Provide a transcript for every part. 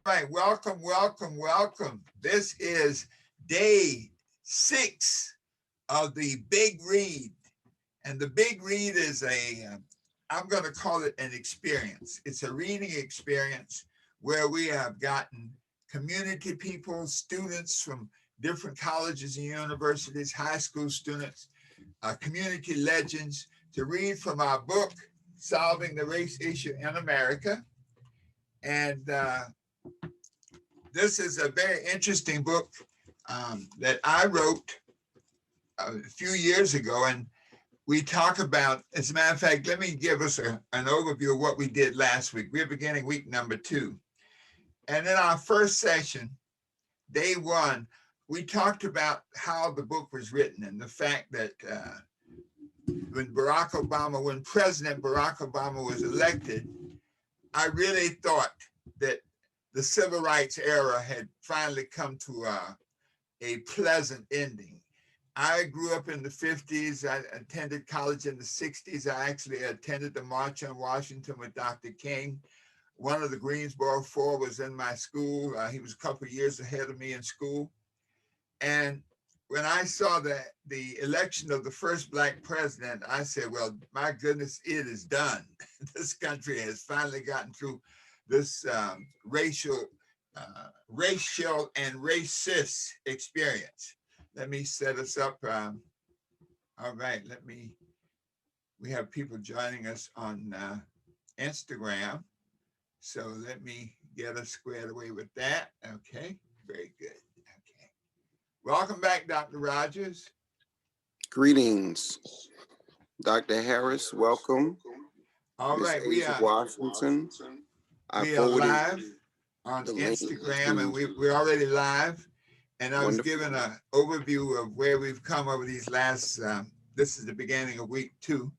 Right, welcome, welcome, welcome. This is day 6 of the Big Read. And the Big Read is I'm going to call it an experience. It's a reading experience where we have gotten community people, students from different colleges and universities, high school students, community legends to read from our book, Solving the Race Issue in America. And this is a very interesting book that I wrote a few years ago. And we talk about, as a matter of fact, let me give us an overview of what we did last week. We're beginning week number 2. And in our first session, day 1, we talked about how the book was written and the fact that when President Barack Obama was elected, I really thought that the civil rights era had finally come to a pleasant ending. I grew up in the 50s. I attended college in the 60s. I actually attended the March on Washington with Dr. King. One of the Greensboro Four was in my school. He was a couple of years ahead of me in school. And when I saw the election of the first Black president, I said, well, my goodness, it is done. This country has finally gotten through this racial and racist experience. Let me set us up. All right, we have people joining us on Instagram. So let me get us squared away with that. Okay, very good. Okay. Welcome back, Dr. Rogers. Greetings, Dr. Harris. Welcome. All Miss right, Azsha Washington. I we are forwarded live on the link Instagram, and to we're already live. And I was wonderful. given an overview of where we've come over these last. This is the beginning of week 2,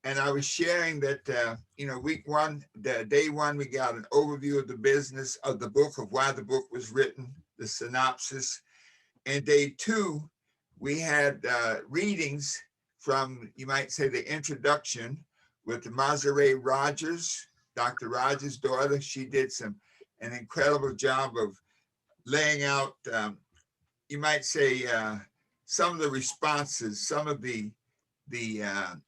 and I was sharing that week 1, day 1, we got an overview of the business of the book, of why the book was written, the synopsis. And day 2, we had readings from, you might say, the introduction with Masere Rogers, Dr. Rogers' daughter. She did an incredible job of laying out, you might say, some of the responses, some of the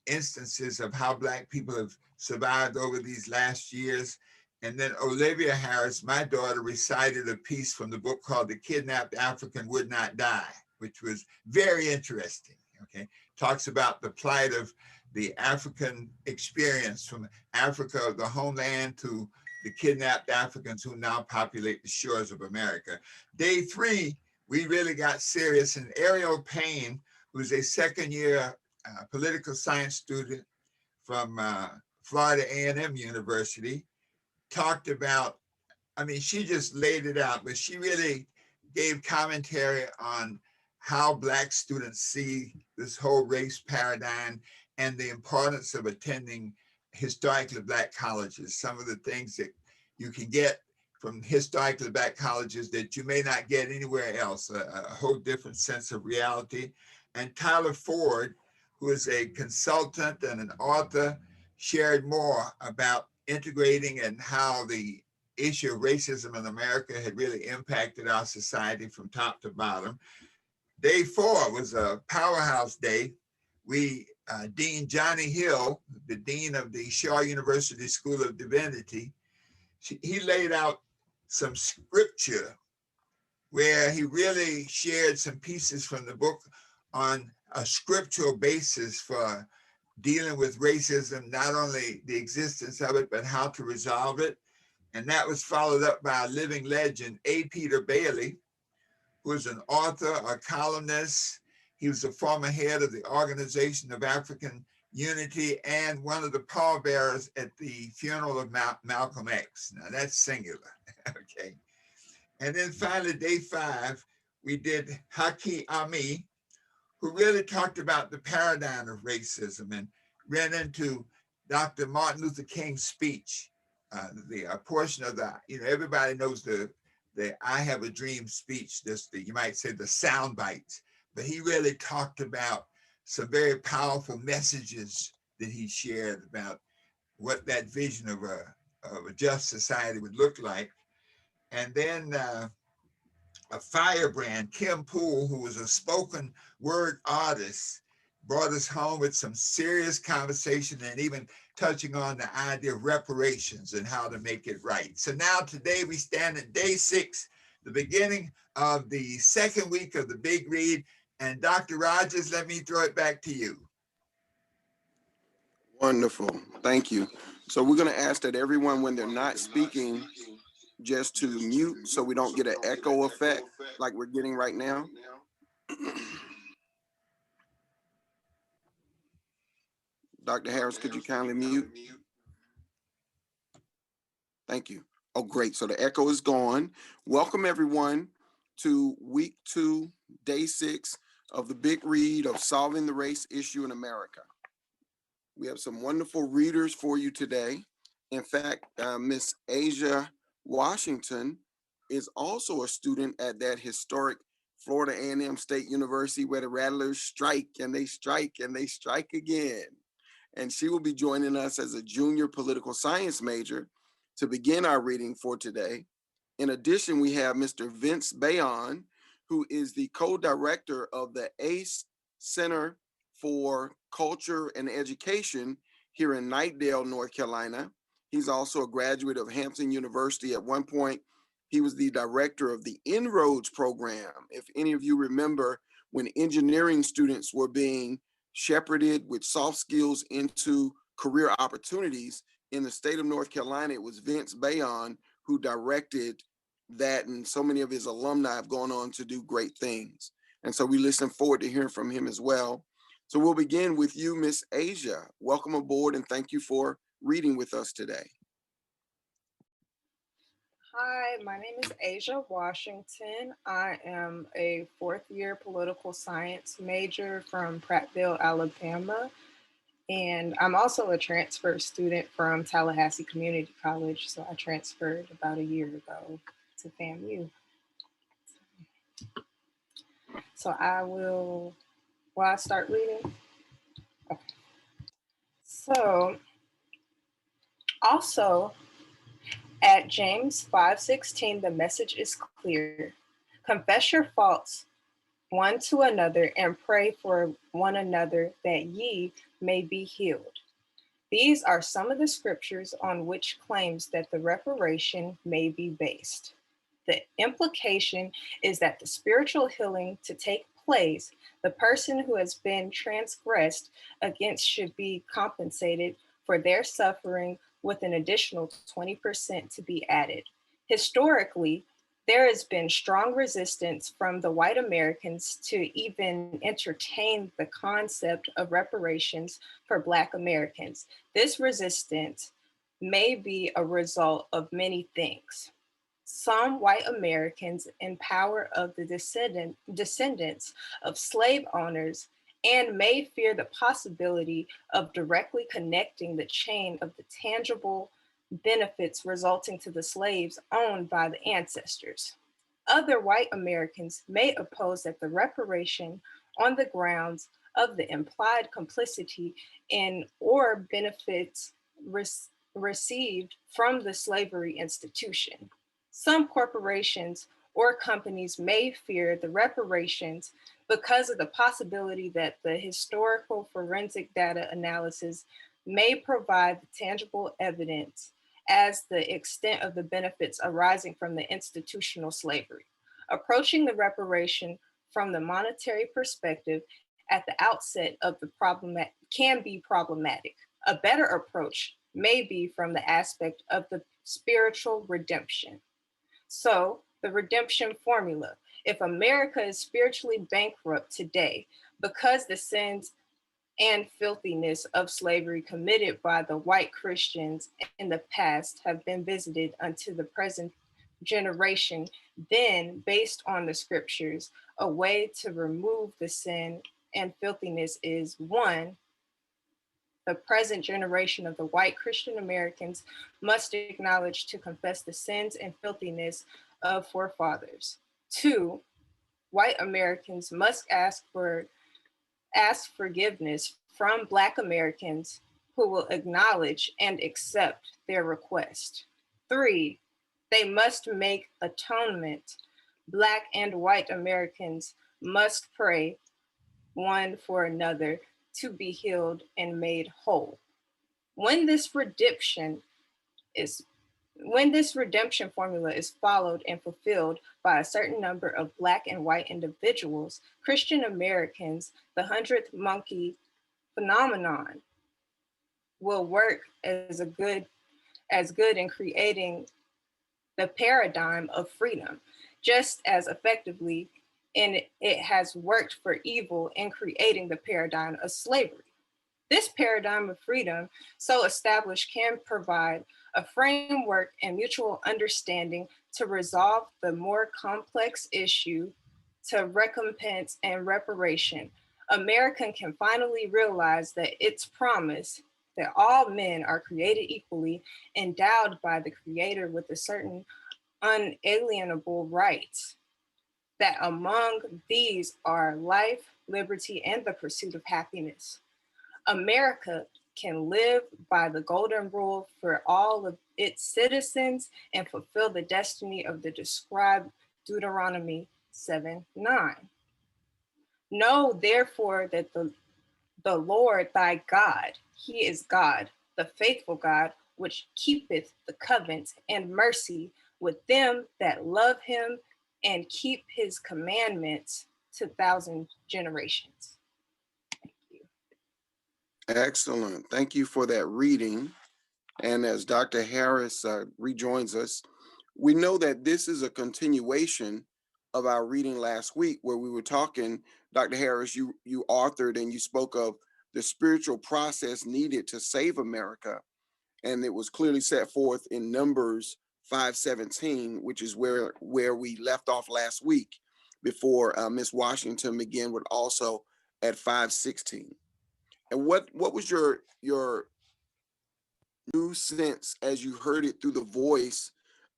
instances of how Black people have survived over these last years. And then Olivia Harris, my daughter, recited a piece from the book called The Kidnapped African Would Not Die, which was very interesting. Okay, talks about the plight of the African experience from Africa, the homeland, to the kidnapped Africans who now populate the shores of America. Day 3, we really got serious, and Ariel Payne, who's a second-year political science student from Florida A&M University, talked about, she just laid it out, but she really gave commentary on how Black students see this whole race paradigm and the importance of attending historically Black colleges. Some of the things that you can get from historically Black colleges that you may not get anywhere else, a whole different sense of reality. And Tyler Ford, who is a consultant and an author, shared more about integrating and how the issue of racism in America had really impacted our society from top to bottom. Day 4 was a powerhouse day. Dean Johnny Hill, the dean of the Shaw University School of Divinity, he laid out some scripture where he really shared some pieces from the book on a scriptural basis for dealing with racism, not only the existence of it, but how to resolve it. And that was followed up by a living legend, A. Peter Bailey, who is an author, a columnist. He was the former head of the Organization of African Unity and one of the pallbearers at the funeral of Malcolm X. Now that's singular, okay. And then finally, day 5, we did Haki Ami, who really talked about the paradigm of racism and ran into Dr. Martin Luther King's speech, the portion of the, everybody knows the I Have a Dream speech, you might say the sound bites, but he really talked about some very powerful messages that he shared about what that vision of a just society would look like. And then a firebrand, Kim Poole, who was a spoken word artist, brought us home with some serious conversation and even touching on the idea of reparations and how to make it right. So now today we stand at day 6, the beginning of the second week of the Big Read. And Dr. Rogers, let me throw it back to you. Wonderful. Thank you. So we're going to ask that everyone, when they're not speaking, just to mute so we don't get an echo effect like we're getting right now. Dr. Harris, could you kindly mute? Thank you. Oh, great. So the echo is gone. Welcome, everyone, to week 2, day 6 of the Big Read of Solving the Race Issue in America. We have some wonderful readers for you today. In fact, Miss Azsha Washington is also a student at that historic Florida A&M State University where the Rattlers strike and they strike and they strike again. And she will be joining us as a junior political science major to begin our reading for today. In addition, we have Mr. Vince Bayyven, who is the co-director of the ACE Center for Culture and Education here in Knightdale, North Carolina. He's also a graduate of Hampton University. At one point, he was the director of the Inroads Program. If any of you remember when engineering students were being shepherded with soft skills into career opportunities in the state of North Carolina, it was Vince Bayyven who directed that, and so many of his alumni have gone on to do great things. And so we listen forward to hearing from him as well. So we'll begin with you, Miss Azsha. Welcome aboard and thank you for reading with us today. Hi, my name is Azsha Washington. I am a 4th-year political science major from Prattville, Alabama. And I'm also a transfer student from Tallahassee Community College. So I transferred about a year ago to FAMU. So will I start reading? Okay. So also, at James 5:16, the message is clear. Confess your faults one to another and pray for one another that ye may be healed. These are some of the scriptures on which claims that the reparation may be based. The implication is that the spiritual healing to take place, the person who has been transgressed against should be compensated for their suffering with an additional 20% to be added. Historically, there has been strong resistance from the white Americans to even entertain the concept of reparations for Black Americans. This resistance may be a result of many things. Some white Americans in power of the descendants of slave owners and may fear the possibility of directly connecting the chain of the tangible benefits resulting to the slaves owned by the ancestors. Other white Americans may oppose that the reparation on the grounds of the implied complicity in or benefits received from the slavery institution. Some corporations or companies may fear the reparations because of the possibility that the historical forensic data analysis may provide the tangible evidence as the extent of the benefits arising from the institutional slavery. Approaching the reparation from the monetary perspective at the outset of the problem can be problematic. A better approach may be from the aspect of the spiritual redemption. So, the redemption formula. If America is spiritually bankrupt today because the sins and filthiness of slavery committed by the white Christians in the past have been visited unto the present generation, then, based on the scriptures, a way to remove the sin and filthiness is 1, the present generation of the white Christian Americans must acknowledge to confess the sins and filthiness of forefathers. 2, white Americans must ask forgiveness from Black Americans who will acknowledge and accept their request. 3, They must make atonement. Black and white Americans must pray one for another to be healed and made whole. When this redemption is when this redemption formula is followed and fulfilled by a certain number of Black and white individuals, Christian Americans, the 100th monkey phenomenon will work as good in creating the paradigm of freedom, just as effectively and it has worked for evil in creating the paradigm of slavery. This paradigm of freedom, so established, can provide a framework and mutual understanding to resolve the more complex issue to recompense and reparation. America can finally realize that its promise that all men are created equally, endowed by the Creator with a certain unalienable rights, that among these are life, liberty, and the pursuit of happiness. America can live by the golden rule for all of its citizens and fulfill the destiny of the described Deuteronomy 7:9. Know therefore that the Lord thy God, he is God, the faithful God, which keepeth the covenant and mercy with them that love him and keep his commandments to 1,000 generations. Thank you. Excellent. Thank you for that reading. And as Dr. Harris rejoins us, we know that this is a continuation of our reading last week where we were talking, Dr. Harris, you authored and you spoke of the spiritual process needed to save America. And it was clearly set forth in Numbers 5:17, which is where we left off last week before Ms. Washington began with also at 5:16. And what was your new sense as you heard it through the voice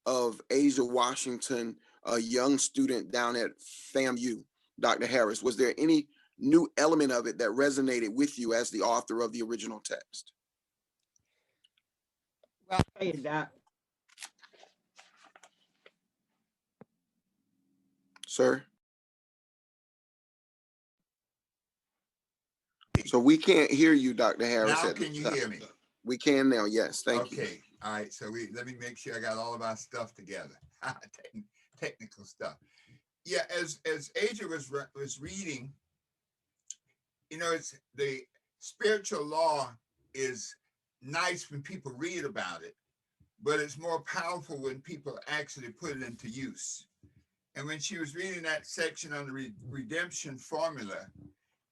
of Azsha Washington, a young student down at FAMU, Dr. Harris? Was there any new element of it that resonated with you as the author of the original text? Well, I'll tell you that. Sir? So we can't hear you, Dr. Harris. Now can you hear me? We can now, yes. Thank you. Okay, all right. So let me make sure I got all of our stuff together. Technical stuff. Yeah, as Azsha was reading, you know, it's the spiritual law is nice when people read about it, but it's more powerful when people actually put it into use. And when she was reading that section on the redemption formula,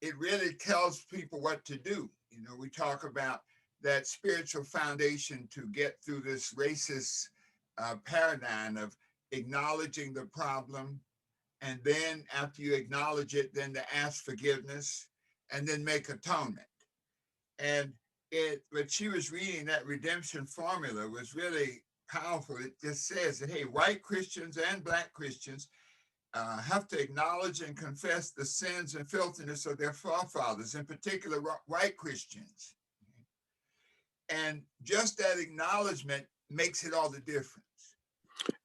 it really tells people what to do. You know, we talk about that spiritual foundation to get through this racist paradigm of acknowledging the problem, and then after you acknowledge it, then to ask forgiveness and then make atonement. And when she was reading that redemption formula was really powerful. It just says that, hey, white Christians and Black Christians have to acknowledge and confess the sins and filthiness of their forefathers, in particular white Christians. And just that acknowledgement makes it all the difference.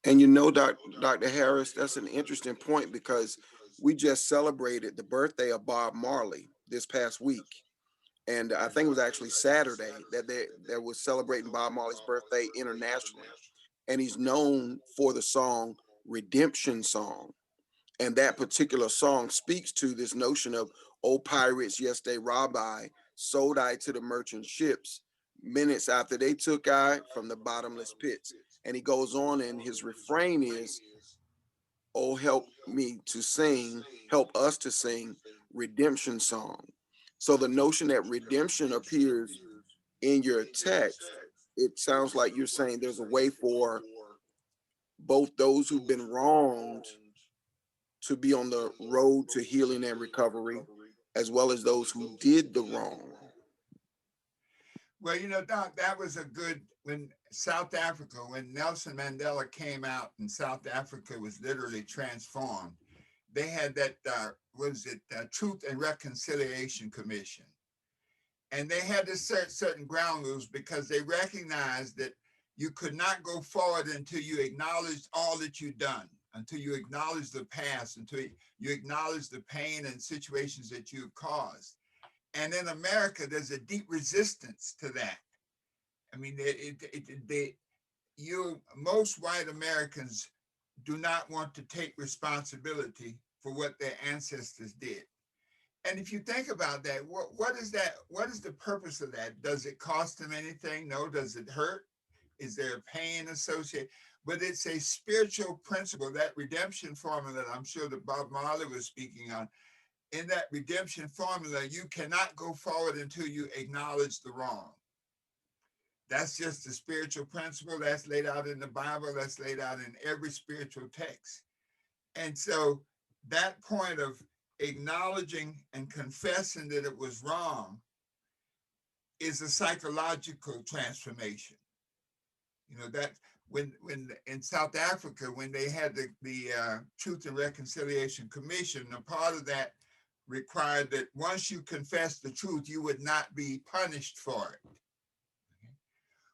And you know, Dr. Harris, that's an interesting point because we just celebrated the birthday of Bob Marley this past week. And I think it was actually Saturday that they was celebrating Bob Marley's birthday internationally. And he's known for the song Redemption Song. And that particular song speaks to this notion of, "Oh pirates, yes they robbed I, sold I to the merchant ships, minutes after they took I from the bottomless pits." And he goes on and his refrain is, "Oh help me to sing, help us to sing redemption song." So the notion that redemption appears in your text, it sounds like you're saying there's a way for both those who've been wronged to be on the road to healing and recovery, as well as those who did the wrong. Well, you know, Doc, that was a good, when South Africa, when Nelson Mandela came out and South Africa was literally transformed, they had that, Truth and Reconciliation Commission. And they had to set certain ground rules because they recognized that you could not go forward until you acknowledged all that you've done, until you acknowledge the past, until you acknowledge the pain and situations that you've caused. And in America, there's a deep resistance to that. I mean, most white Americans do not want to take responsibility for what their ancestors did. And if you think about that, what is that? What is the purpose of that? Does it cost them anything? No. Does it hurt? Is there pain associated? But it's a spiritual principle, that redemption formula that I'm sure that Bob Marley was speaking on. In that redemption formula, you cannot go forward until you acknowledge the wrong. That's just a spiritual principle that's laid out in the Bible, that's laid out in every spiritual text. And so that point of acknowledging and confessing that it was wrong is a psychological transformation. You know, that when in South Africa, when they had the Truth and Reconciliation Commission, a part of that required that once you confess the truth, you would not be punished for it.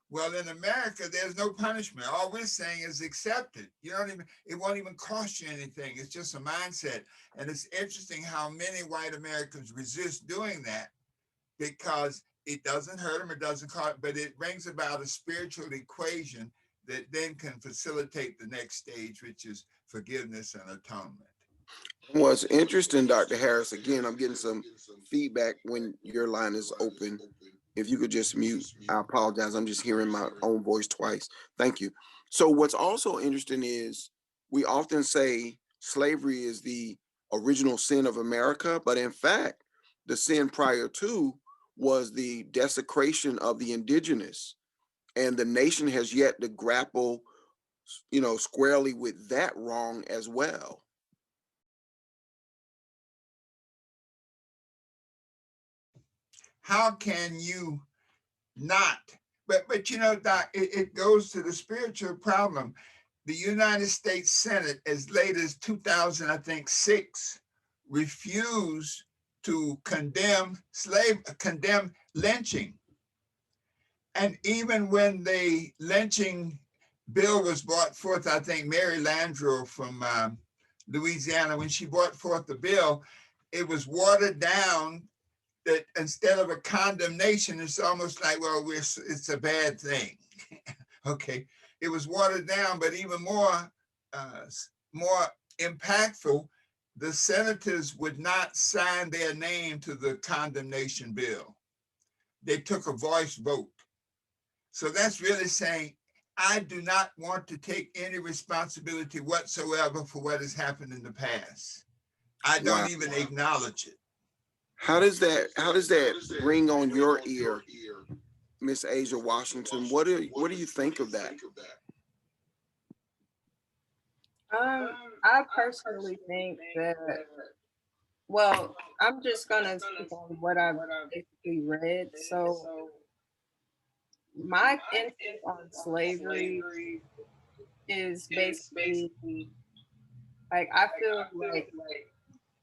Well, in America, there's no punishment. All we're saying is accept it. It won't even cost you anything. It's just a mindset. And it's interesting how many white Americans resist doing that, because it doesn't hurt them, it doesn't cost, but it brings about a spiritual equation that then can facilitate the next stage, which is forgiveness and atonement. What's interesting, Dr. Harris, again, I'm getting some feedback when your line is open. If you could just mute, I apologize. I'm just hearing my own voice twice. Thank you. So what's also interesting is we often say slavery is the original sin of America, but in fact, the sin prior to was the desecration of the indigenous, and the nation has yet to grapple, squarely with that wrong as well. How can you not? But Doc, it goes to the spiritual problem. The United States Senate, as late as 2006, refused to condemn lynching. And even when the lynching bill was brought forth, I think Mary Landrieu from Louisiana, when she brought forth the bill, it was watered down, that instead of a condemnation, it's almost like, well, it's a bad thing. Okay, it was watered down, but even more impactful, the senators would not sign their name to the condemnation bill. They took a voice vote. So that's really saying, I do not want to take any responsibility whatsoever for what has happened in the past. I don't even acknowledge it. How does that ring on your ear, Miss Azsha Washington? What do you think of that? I personally think that, well, I'm just gonna speak on what I've basically read. So my instinct on slavery is basically like, I feel like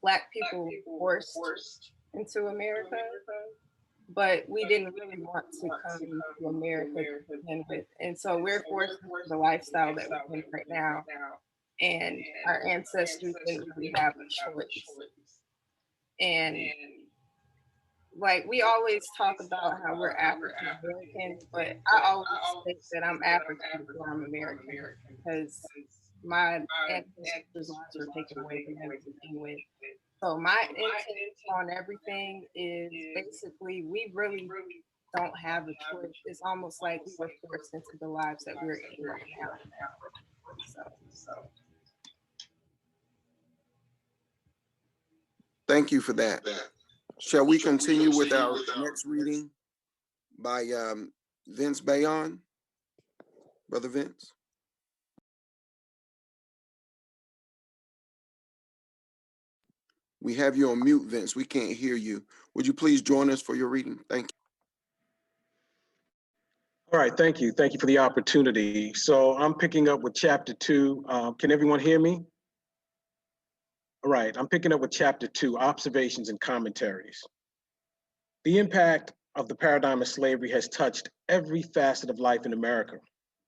Black people were forced into America, but we didn't really want to come to America to begin with. And so we're forced into the lifestyle that we're in right now. And our ancestors didn't really have a choice. And like, we always talk about how we're African American, but I always think that I'm African before I'm American, because my ancestors' lives were taken away from them to begin with. So my intent on everything is basically, we really don't have a choice. It's almost like we were forced into the lives that we're in right now. So. Thank you for that. Shall we continue with our next reading by Vince Bayyven? Brother Vince? We have you on mute, Vince. We can't hear you. Would you please join us for your reading? Thank you. All right, thank you. Thank you for the opportunity. So I'm picking up with chapter 2. Can everyone hear me? All right, I'm picking up with chapter 2, Observations and Commentaries. The impact of the paradigm of slavery has touched every facet of life in America.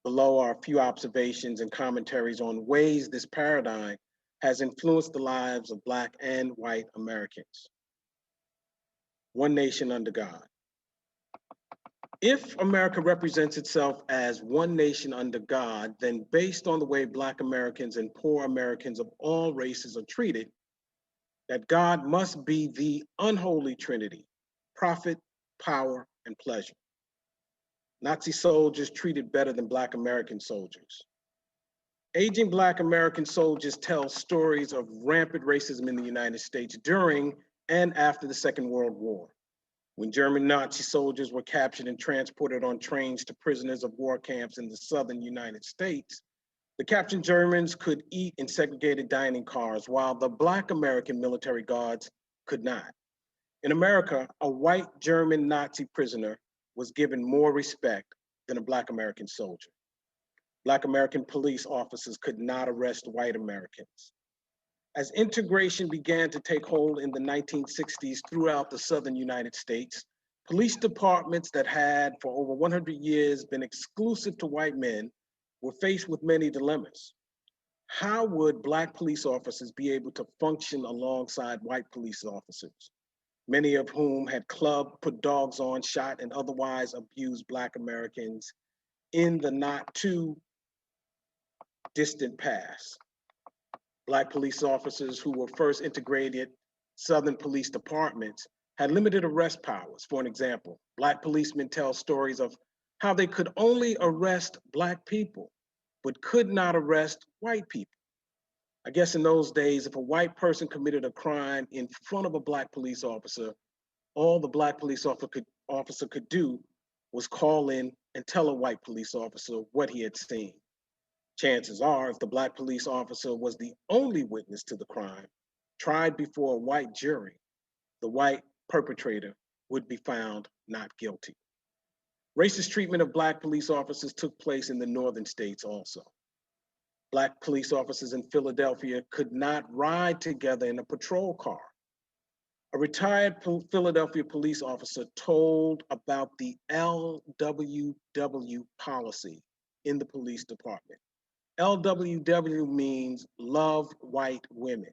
Below are a few observations and commentaries on ways this paradigm has influenced the lives of Black and white Americans. One nation under God. If America represents itself as one nation under God, then based on the way Black Americans and poor Americans of all races are treated, that God must be the unholy trinity, profit, power, and pleasure. Nazi soldiers treated better than Black American soldiers. Aging Black American soldiers tell stories of rampant racism in the United States during and after the Second World War. When German Nazi soldiers were captured and transported on trains to prisoners of war camps in the southern United States, the captured Germans could eat in segregated dining cars, while the Black American military guards could not. In America, a white German Nazi prisoner was given more respect than a Black American soldier. Black American police officers could not arrest white Americans. As integration began to take hold in the 1960s throughout the southern United States, police departments that had for over 100 years been exclusive to white men were faced with many dilemmas. How would Black police officers be able to function alongside white police officers, many of whom had clubbed, put dogs on, shot, and otherwise abused Black Americans in the not too distant past? Black police officers who were first integrated Southern police departments had limited arrest powers. For an example, Black policemen tell stories of how they could only arrest Black people, but could not arrest white people. I guess in those days, if a white person committed a crime in front of a Black police officer, all the Black police officer could do was call in and tell a white police officer what he had seen. Chances are, if the Black police officer was the only witness to the crime, tried before a white jury, the white perpetrator would be found not guilty. Racist treatment of Black police officers took place in the northern states also. Black police officers in Philadelphia could not ride together in a patrol car. A retired Philadelphia police officer told about the LWW policy in the police department. LWW means love white women.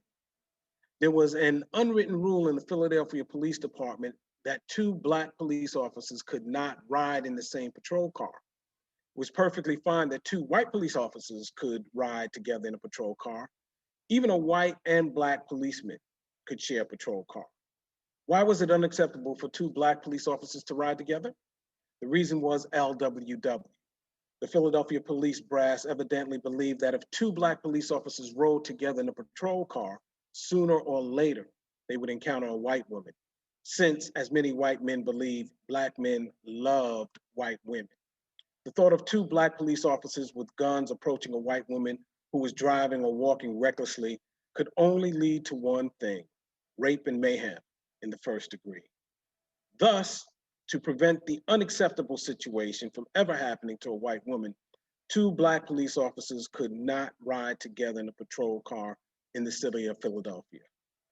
There was an unwritten rule in the Philadelphia Police Department that two Black police officers could not ride in the same patrol car. It was perfectly fine that two white police officers could ride together in a patrol car. Even a white and Black policeman could share a patrol car. Why was it unacceptable for two Black police officers to ride together? The reason was LWW. The Philadelphia police brass evidently believed that if two Black police officers rode together in a patrol car, sooner or later, they would encounter a white woman, since, as many white men believe, Black men loved white women. The thought of two Black police officers with guns approaching a white woman who was driving or walking recklessly could only lead to one thing: rape and mayhem in the first degree. Thus, to prevent the unacceptable situation from ever happening to a white woman, two Black police officers could not ride together in a patrol car in the city of Philadelphia,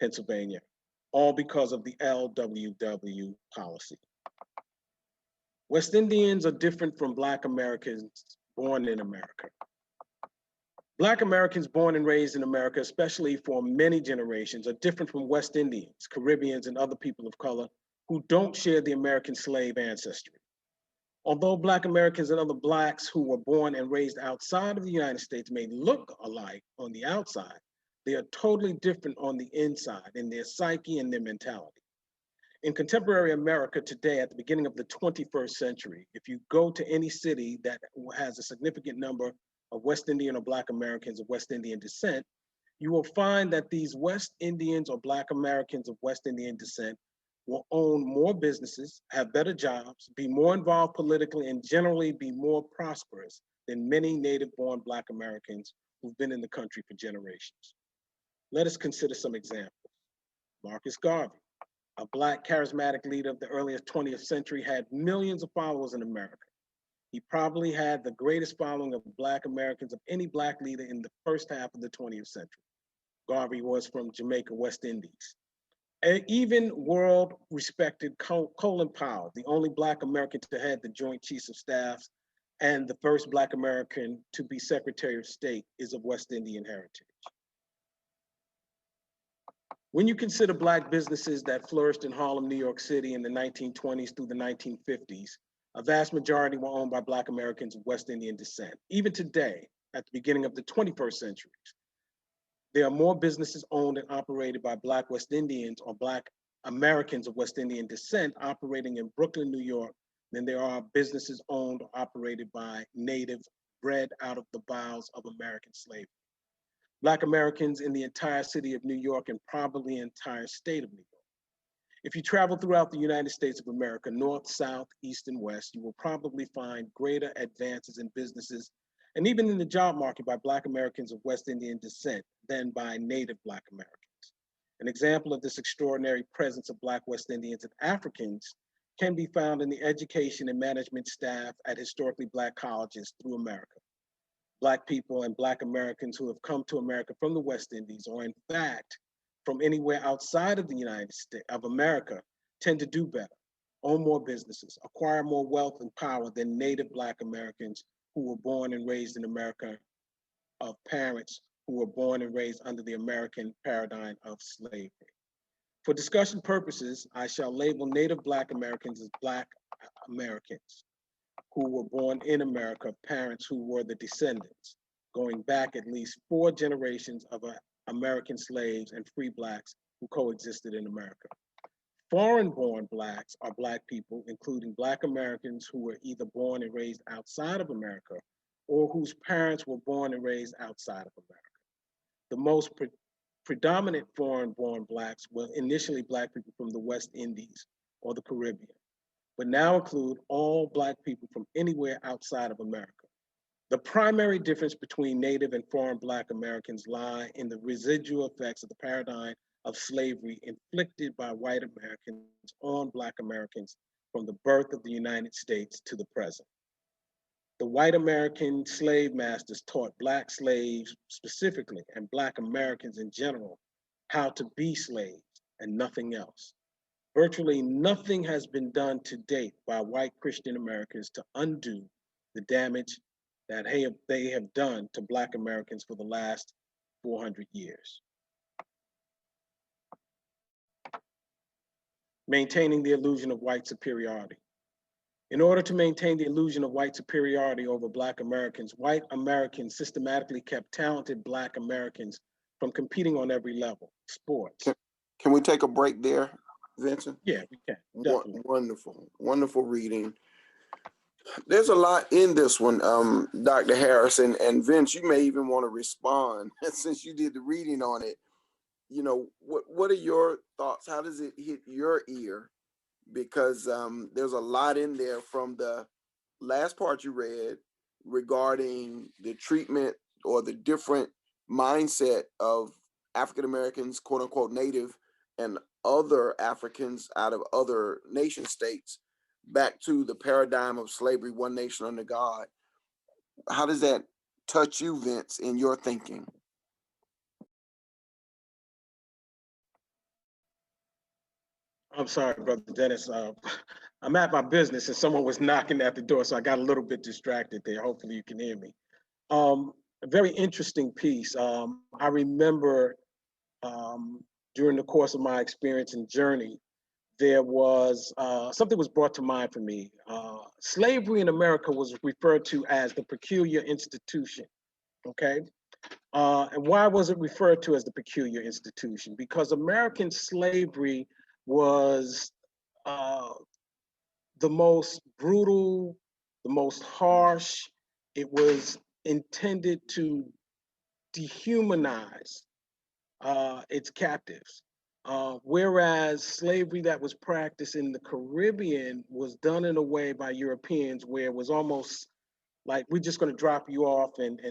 Pennsylvania, all because of the LWW policy. West Indians are different from Black Americans born in America. Black Americans born and raised in America, especially for many generations, are different from West Indians, Caribbeans, and other people of color who don't share the American slave ancestry. Although Black Americans and other Blacks who were born and raised outside of the United States may look alike on the outside, they are totally different on the inside in their psyche and their mentality. In contemporary America today, at the beginning of the 21st century, if you go to any city that has a significant number of West Indian or Black Americans of West Indian descent, you will find that these West Indians or Black Americans of West Indian descent will own more businesses, have better jobs, be more involved politically, and generally be more prosperous than many native-born Black Americans who've been in the country for generations. Let us consider some examples. Marcus Garvey, a Black charismatic leader of the earliest 20th century, had millions of followers in America. He probably had the greatest following of Black Americans of any Black leader in the first half of the 20th century. Garvey was from Jamaica, West Indies. Even world-respected Colin Powell, the only Black American to head the Joint Chiefs of Staff and the first Black American to be Secretary of State is of West Indian heritage. When you consider Black businesses that flourished in Harlem, New York City in the 1920s through the 1950s, a vast majority were owned by Black Americans of West Indian descent. Even today, at the beginning of the 21st century, there are more businesses owned and operated by Black West Indians or Black Americans of West Indian descent operating in Brooklyn, New York, than there are businesses owned or operated by natives bred out of the bowels of American slavery. Black Americans in the entire city of New York and probably the entire state of New York. If you travel throughout the United States of America, north, south, east, and west, you will probably find greater advances in businesses and even in the job market by Black Americans of West Indian descent than by native Black Americans. An example of this extraordinary presence of Black West Indians and Africans can be found in the education and management staff at historically Black colleges through America. Black people and Black Americans who have come to America from the West Indies, or in fact, from anywhere outside of the United States of America, tend to do better, own more businesses, acquire more wealth and power than native Black Americans who were born and raised in America of parents who were born and raised under the American paradigm of slavery. For discussion purposes, I shall label native Black Americans as Black Americans who were born in America of parents who were the descendants, going back at least 4 generations of American slaves and free Blacks who coexisted in America. Foreign-born Blacks are Black people, including Black Americans who were either born and raised outside of America or whose parents were born and raised outside of America. The most predominant foreign-born Blacks were initially Black people from the West Indies or the Caribbean, but now include all Black people from anywhere outside of America. The primary difference between native and foreign Black Americans lie in the residual effects of the paradigm of slavery inflicted by white Americans on Black Americans from the birth of the United States to the present. The white American slave masters taught Black slaves specifically, and Black Americans in general, how to be slaves and nothing else. Virtually nothing has been done to date by white Christian Americans to undo the damage that they have done to Black Americans for the last 400 years. Maintaining the illusion of white superiority. In order to maintain the illusion of white superiority over Black Americans, white Americans systematically kept talented Black Americans from competing on every level. Sports. Can we take a break there, Vincent? Yeah, we can. Definitely. Wonderful, wonderful reading. There's a lot in this one, Dr. Harris, and Vince, you may even want to respond since you did the reading on it. You know, what are your thoughts? How does it hit your ear? Because there's a lot in there from the last part you read regarding the treatment or the different mindset of African Americans, quote unquote, native, and other Africans out of other nation states back to the paradigm of slavery, one nation under God. How does that touch you, Vince, in your thinking? I'm sorry, Brother Dennis. I'm at my business and someone was knocking at the door, so I got a little bit distracted there. Hopefully you can hear me. A very interesting piece. I remember during the course of my experience and journey, there was something was brought to mind for me. Slavery in America was referred to as the peculiar institution, okay? And why was it referred to as the peculiar institution? Because American slavery was the most brutal, the most harsh. It was intended to dehumanize its captives. Whereas slavery that was practiced in the Caribbean was done in a way by Europeans where it was almost like, we're just going to drop you off and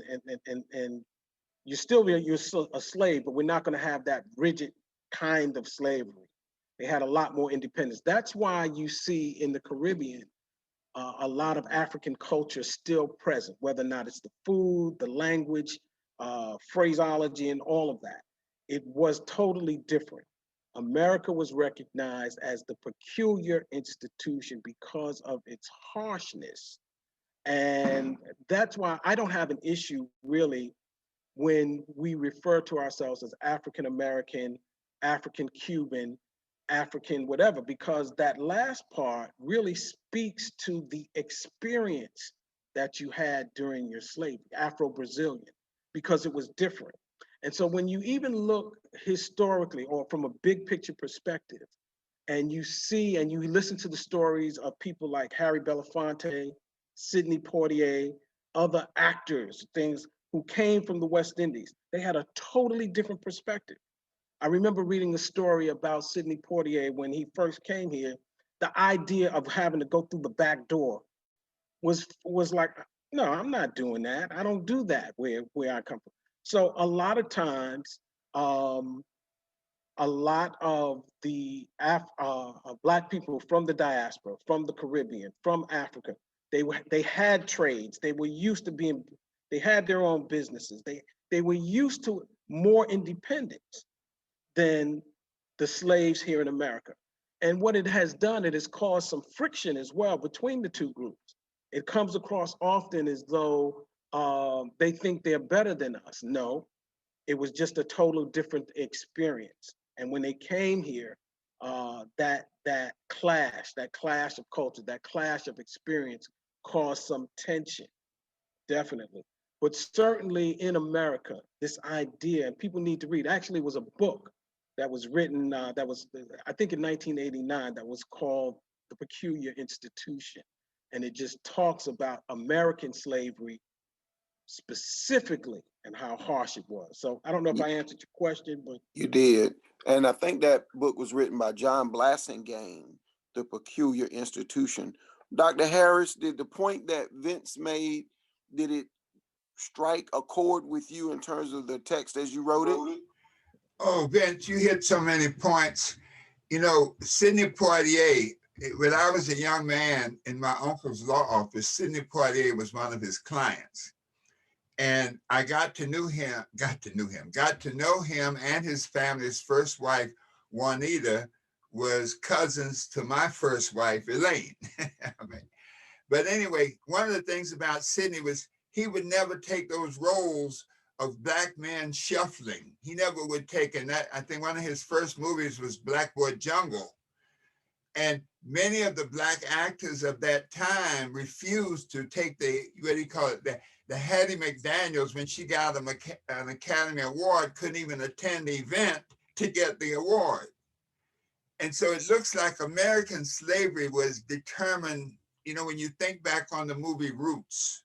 you're still a slave, but we're not going to have that rigid kind of slavery. They had a lot more independence. That's why you see in the Caribbean a lot of African culture still present, whether or not it's the food, the language, phraseology, and all of that. It was totally different. America was recognized as the peculiar institution because of its harshness And that's why I don't have an issue really when we refer to ourselves as African American, African Cuban, African whatever, because that last part really speaks to the experience that you had during your slavery, Afro-Brazilian, because it was different. And so when you even look historically or from a big picture perspective, and you see and you listen to the stories of people like Harry Belafonte, Sidney Poitier, other actors, things who came from the West Indies, they had a totally different perspective. I remember reading a story about Sidney Poitier when he first came here. The idea of having to go through the back door was like, no, I'm not doing that. I don't do that where I come from. So a lot of times, a lot of the Black people from the diaspora, from the Caribbean, from Africa, they had trades. They were used to being. They had their own businesses. They were used to more independence than the slaves here in America. And what it has done, it has caused some friction as well between the two groups. It comes across often as though they think they're better than us. No, it was just a total different experience. And when they came here, that clash of culture, that clash of experience caused some tension, definitely. But certainly in America, this idea, and people need to read, actually was a book that was written, that was, I think in 1989, that was called The Peculiar Institution. And it just talks about American slavery specifically and how harsh it was. So I don't know if I answered your question, but. You did. And I think that book was written by John Blassingame, The Peculiar Institution. Dr. Harris, did the point that Vince made, did it strike a chord with you in terms of the text as you wrote it? Oh, Vince, you hit so many points. You know, Sidney Poitier, when I was a young man in my uncle's law office, Sidney Poitier was one of his clients. And I got to know him and his family. His first wife, Juanita, was cousins to my first wife, Elaine. But anyway, one of the things about Sidney was he would never take those roles of Black men shuffling. He never would take, and that, I think one of his first movies was Blackboard Jungle. And many of the Black actors of that time refused to take what do you call it, the Hattie McDaniels, when she got an Academy Award, couldn't even attend the event to get the award. And so it looks like American slavery was determined, you know, when you think back on the movie Roots,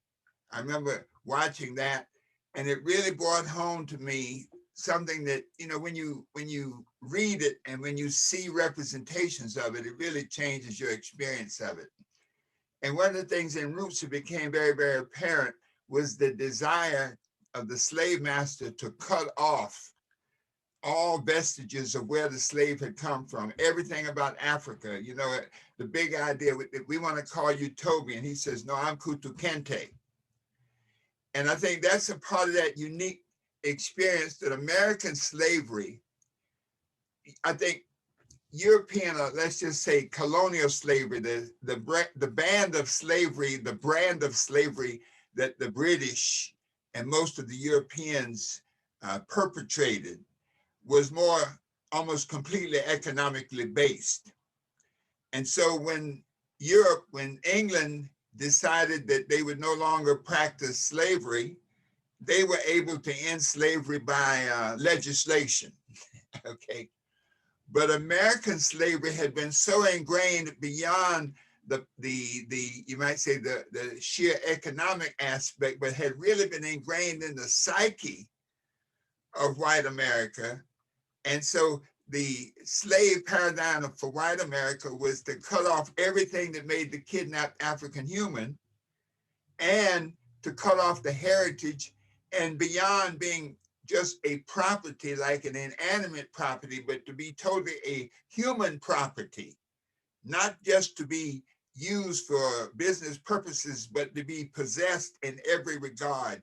I remember watching that, and it really brought home to me something that, you know, when you read it and when you see representations of it, it really changes your experience of it. And one of the things in Roots that became very, very apparent was the desire of the slave master to cut off all vestiges of where the slave had come from, everything about Africa. You know, the big idea that we want to call utopian. He says, no, I'm Kutu Kente. And I think that's a part of that unique experience that American slavery, I think European, let's just say colonial slavery, the band of slavery, the brand of slavery that the British and most of the Europeans perpetrated was more almost completely economically based. And so when England decided that they would no longer practice slavery, they were able to end slavery by legislation, okay? But American slavery had been so ingrained beyond the you might say the sheer economic aspect, but had really been ingrained in the psyche of white America. And so the slave paradigm for white America was to cut off everything that made the kidnapped African human and to cut off the heritage, and beyond being just a property, like an inanimate property, but to be totally a human property, not just to be used for business purposes, but to be possessed in every regard: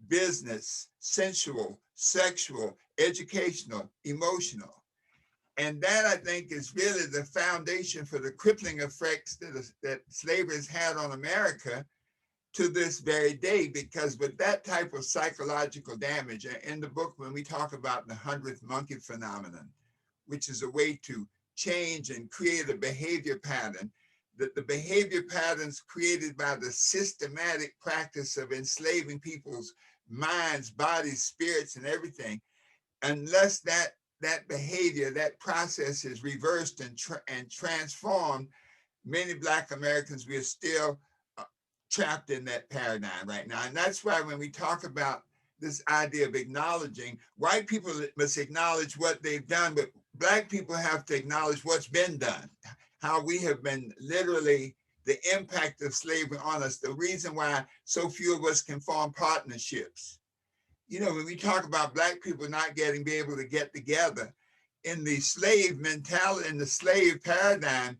business, sensual, sexual, educational, emotional. And that, I think, is really the foundation for the crippling effects that slavery has had on America, to this very day, because with that type of psychological damage, in the book, when we talk about the 100th monkey phenomenon, which is a way to change and create a behavior pattern, that the behavior patterns created by the systematic practice of enslaving people's minds, bodies, spirits, and everything, unless that behavior, that process is reversed and transformed, many Black Americans, we are still trapped in that paradigm right now. And that's why when we talk about this idea of acknowledging, white people must acknowledge what they've done, but Black people have to acknowledge what's been done, how we have been literally the impact of slavery on us, the reason why so few of us can form partnerships. You know, when we talk about Black people not be able to get together, in the slave mentality, in the slave paradigm,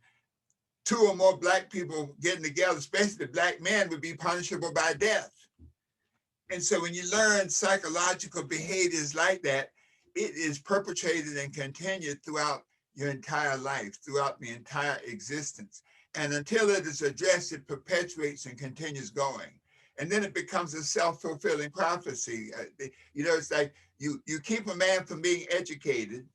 2 or more Black people getting together, especially Black men, would be punishable by death. And so when you learn psychological behaviors like that, it is perpetrated and continued throughout your entire life, throughout the entire existence. And until it is addressed, it perpetuates and continues going. And then it becomes a self-fulfilling prophecy. You know, it's like you keep a man from being educated,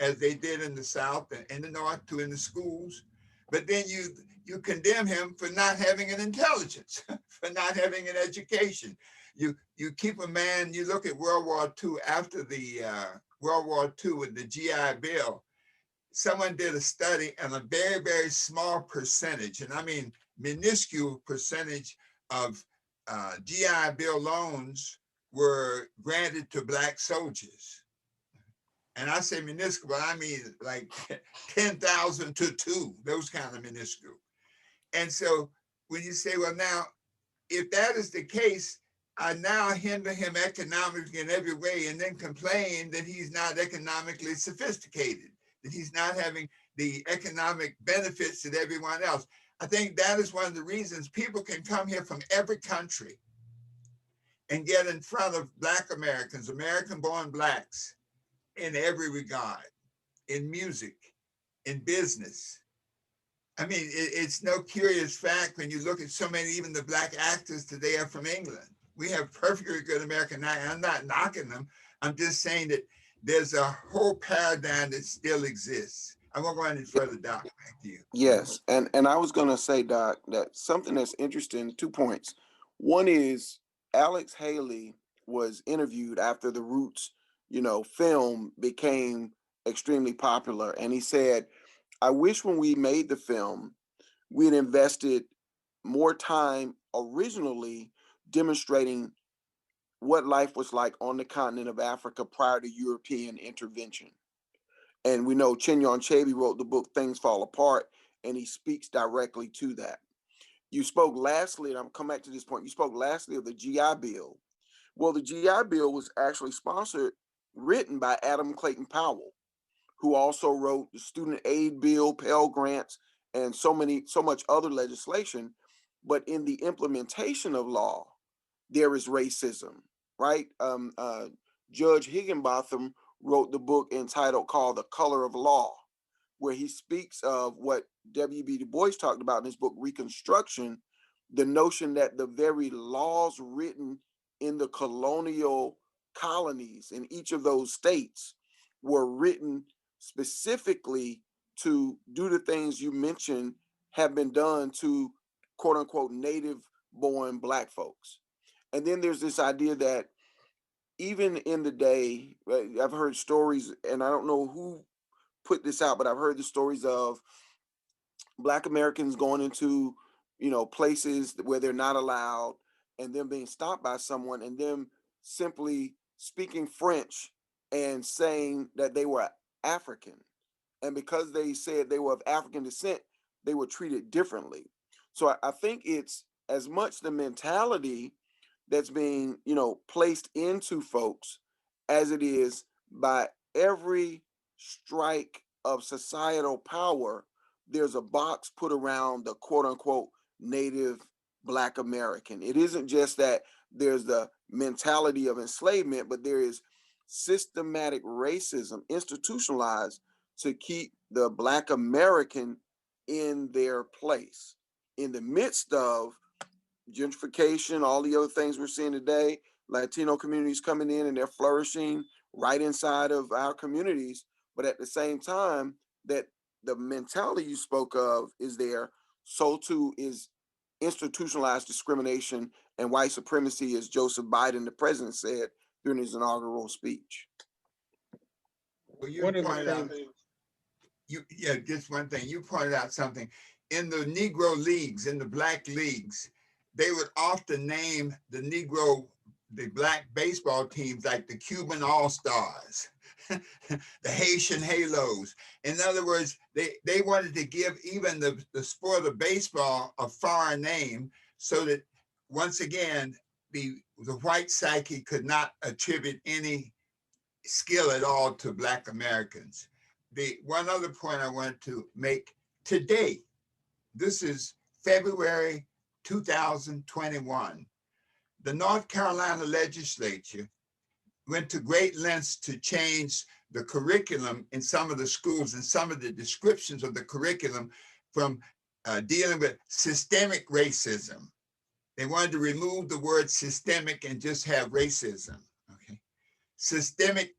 as they did in the South and in the North, in the schools, but then you condemn him for not having an intelligence, for not having an education. You keep a man, you look at World War II, after the World War II with the GI Bill, someone did a study, and a very, very small percentage, and I mean minuscule percentage of GI Bill loans were granted to Black soldiers. And I say minuscule, I mean like 10,000 to 2, those kind of minuscule. And so when you say, well, now, if that is the case, I now hinder him economically in every way, and then complain that he's not economically sophisticated, that he's not having the economic benefits that everyone else. I think that is one of the reasons people can come here from every country and get in front of Black Americans, American-born Blacks, in every regard, in music, in business. I mean, it's no curious fact when you look at so many, even the Black actors today are from England. We have perfectly good American actors. I'm not knocking them. I'm just saying that there's a whole paradigm that still exists. I won't go any further, Doc. Back to you. Yes, and I was going to say, Doc, that something that's interesting, 2 points. One is Alex Haley was interviewed after the Roots, film became extremely popular, and he said, I wish when we made the film, we had invested more time originally demonstrating what life was like on the continent of Africa prior to European intervention. And we know Chinua Achebe wrote the book Things Fall Apart, and he speaks directly to that. You spoke lastly, and I'm coming back to this point, you spoke lastly of the GI Bill. Well, the GI Bill was actually written by Adam Clayton Powell, who also wrote the Student Aid Bill, Pell Grants, and so much other legislation. But in the implementation of law, there is racism, right? Judge Higginbotham wrote the book called The Color of Law, where he speaks of what W.B. Du Bois talked about in his book, Reconstruction, the notion that the very laws written in the colonial colonies in each of those states were written specifically to do the things you mentioned have been done to quote unquote native born Black folks. And then there's this idea that even in the day, right, I've heard stories, and I don't know who put this out, but I've heard the stories of Black Americans going into, places where they're not allowed, and them being stopped by someone and them simply speaking French and saying that they were African. And because they said they were of African descent, they were treated differently. So I think it's as much the mentality that's being, placed into folks as it is by every strike of societal power, there's a box put around the quote unquote native Black American. It isn't just that there's the mentality of enslavement, but there is systematic racism institutionalized to keep the Black American in their place in the midst of gentrification, all the other things we're seeing today, Latino communities coming in and they're flourishing right inside of our communities. But at the same time, that the mentality you spoke of is there, so too is institutionalized discrimination and white supremacy, as Joseph Biden, the president, said during his inaugural speech. Well, you One of the pointed out, things, just one thing, you pointed out something. In the Negro leagues, in the Black leagues, they would often name the Black baseball teams like the Cuban All-Stars, the Haitian Halos. In other words, they wanted to give even the sport of baseball a foreign name so that, once again, the white psyche could not attribute any skill at all to Black Americans. The one other point I want to make today, this is February 2021, the North Carolina legislature went to great lengths to change the curriculum in some of the schools and some of the descriptions of the curriculum from dealing with systemic racism. They wanted to remove the word systemic and just have racism, okay? Systemic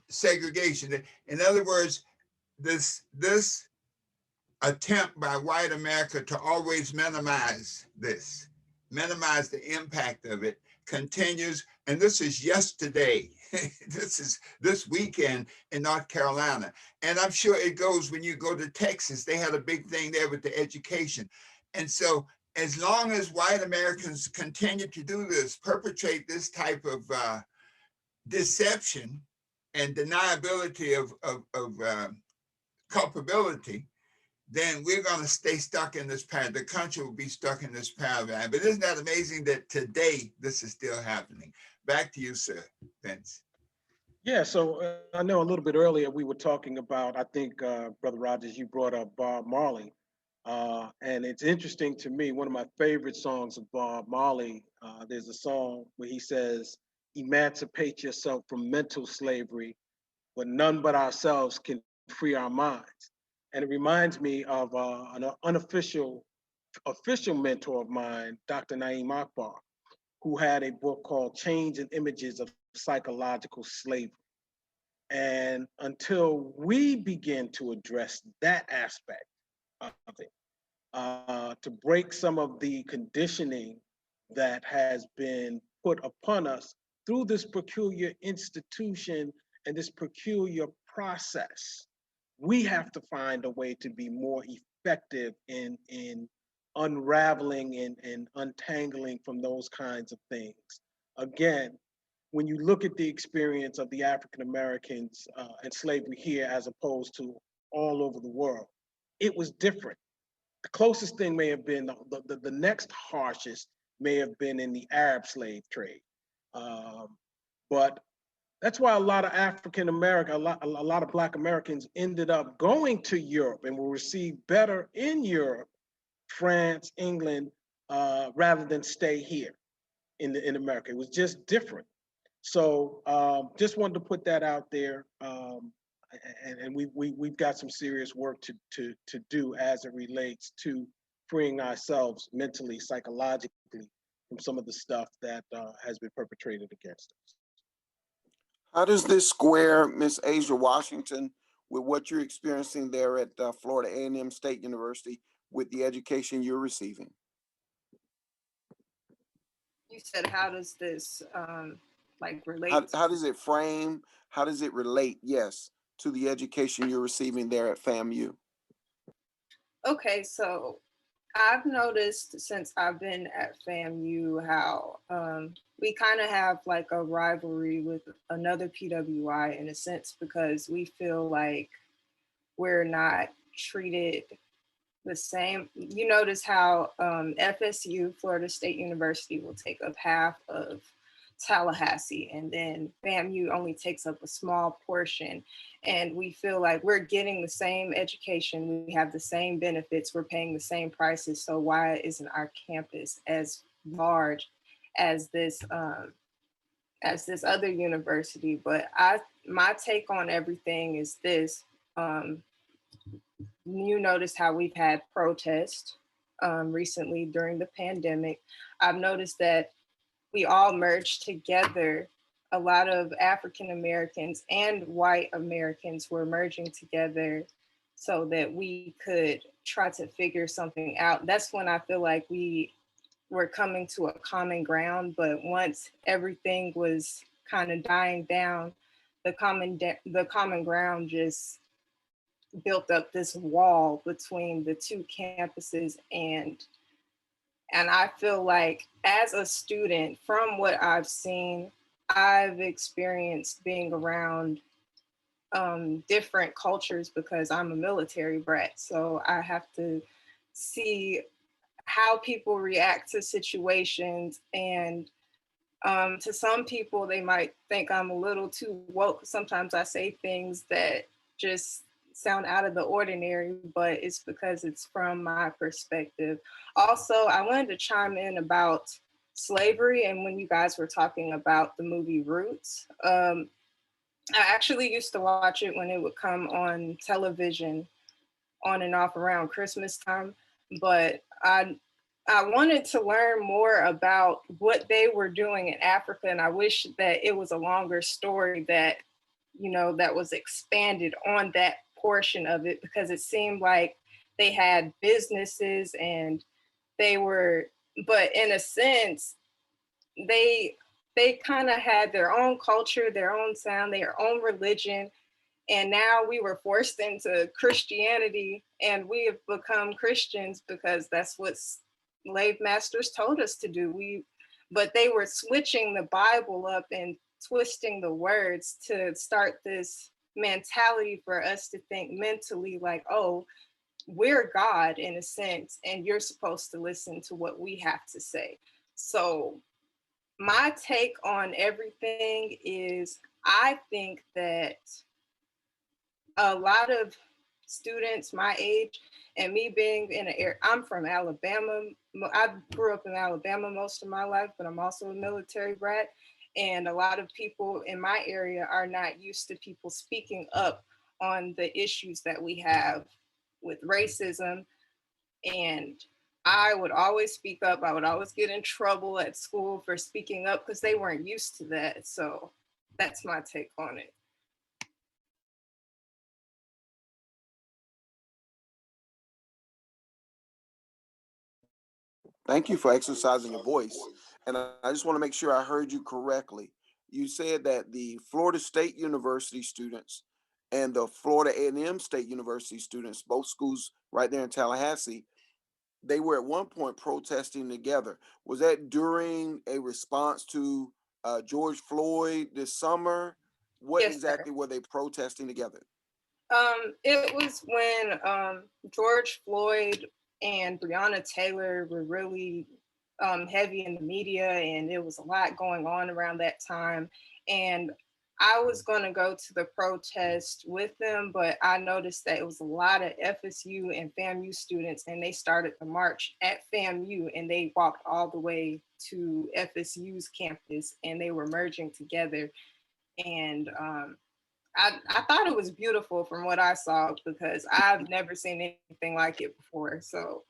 segregation. In other words, this attempt by white America to always minimize the impact of it continues. And this is yesterday. This is this weekend in North Carolina. And I'm sure it goes when you go to Texas. They had a big thing there with the education. And so as long as white Americans continue to do this, perpetrate this type of deception and deniability of culpability, then we're going to stay stuck in this paradigm. The country will be stuck in this paradigm. But isn't that amazing that today this is still happening? Back to you, sir, Vince. yeah, so I know a little bit earlier we were talking about, I think, Brother Rogers, you brought up Bob Marley. And it's interesting to me, one of my favorite songs of Bob Marley, there's a song where he says, emancipate yourself from mental slavery, but none but ourselves can free our minds. And it reminds me of an official mentor of mine, Dr. Naeem Akbar, who had a book called Chains and Images of Psychological Slavery. And until we begin to address that aspect of it, to break some of the conditioning that has been put upon us through this peculiar institution and this peculiar process, we have to find a way to be more effective in unraveling and untangling from those kinds of things. Again, when you look at the experience of the African Americans and slavery here as opposed to all over the world, it was different. The closest thing may have been the next harshest may have been in the Arab slave trade. But that's why a lot of African American, a lot of Black Americans ended up going to Europe and were received better in Europe, France, England, rather than stay here in America. It was just different. So just wanted to put that out there. And we've got some serious work to do as it relates to freeing ourselves mentally, psychologically from some of the stuff that has been perpetrated against us. How does this square, Miss Azsha Washington, with what you're experiencing there at Florida A&M State University with the education you're receiving? You said, how does this relate? How does it frame? How does it relate? Yes, to the education you're receiving there at FAMU. Okay, so I've noticed since I've been at FAMU how we kind of have like a rivalry with another PWI in a sense, because we feel like we're not treated the same. You notice how FSU, Florida State University, will take up half of Tallahassee, and then FAMU only takes up a small portion. And we feel like we're getting the same education, we have the same benefits, we're paying the same prices. So why isn't our campus as large as this other university? But my take on everything is this. You notice how we've had protests. recently during the pandemic, I've noticed that we all merged together. A lot of African Americans and white Americans were merging together so that we could try to figure something out. That's when I feel like we were coming to a common ground. But once everything was kind of dying down, the common ground just built up this wall between the two campuses. And I feel like as a student, from what I've seen, I've experienced being around different cultures because I'm a military brat. So I have to see how people react to situations. And to some people, they might think I'm a little too woke. Sometimes I say things that just sound out of the ordinary, but it's because it's from my perspective. Also, I wanted to chime in about slavery. And when you guys were talking about the movie Roots, I actually used to watch it when it would come on television on and off around Christmas time. But I wanted to learn more about what they were doing in Africa. And I wish that it was a longer story that, you know, that was expanded on that portion of it, because it seemed like they had businesses and they were, but in a sense, they kind of had their own culture, their own sound, their own religion. And now we were forced into Christianity, and we have become Christians because that's what slave masters told us to do. But they were switching the Bible up and twisting the words to start this mentality for us to think mentally like, oh, we're God in a sense, and you're supposed to listen to what we have to say. So my take on everything is, I think that a lot of students my age, and me being in an area, I'm from Alabama. I grew up in Alabama most of my life, but I'm also a military brat. And a lot of people in my area are not used to people speaking up on the issues that we have with racism. And I would always speak up. I would always get in trouble at school for speaking up because they weren't used to that. So that's my take on it. Thank you for exercising your voice. And I just want to make sure I heard you correctly. You said that the Florida State University students and the Florida A&M State University students, both schools right there in Tallahassee, they were at one point protesting together. Was that during a response to George Floyd this summer? What Yes, exactly sir. were they protesting together? It was when George Floyd and Breonna Taylor were really heavy in the media, and there was a lot going on around that time. And I was going to go to the protest with them, but I noticed that it was a lot of FSU and FAMU students, and they started the march at FAMU, and they walked all the way to FSU's campus, and they were merging together. And I thought it was beautiful from what I saw, because I've never seen anything like it before. So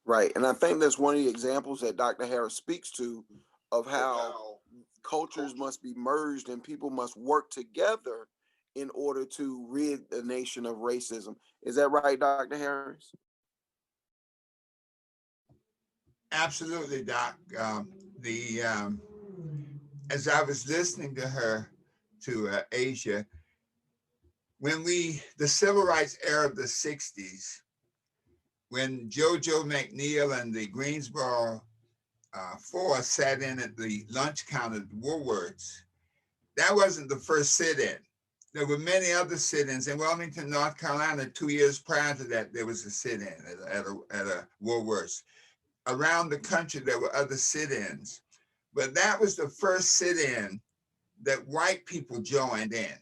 Right. And I think that's one of the examples that Dr. Harris speaks to of how cultures must be merged and people must work together in order to rid the nation of racism. Is that right, Dr. Harris? Absolutely, Doc. As I was listening to her, to Azsha, the civil rights era of the 60s, when JoJo McNeil and the Greensboro Four sat in at the lunch counter at Woolworths, that wasn't the first sit-in. There were many other sit-ins in Wilmington, North Carolina. 2 years prior to that, there was a sit-in at a Woolworths. Around the country, there were other sit-ins. But that was the first sit-in that white people joined in.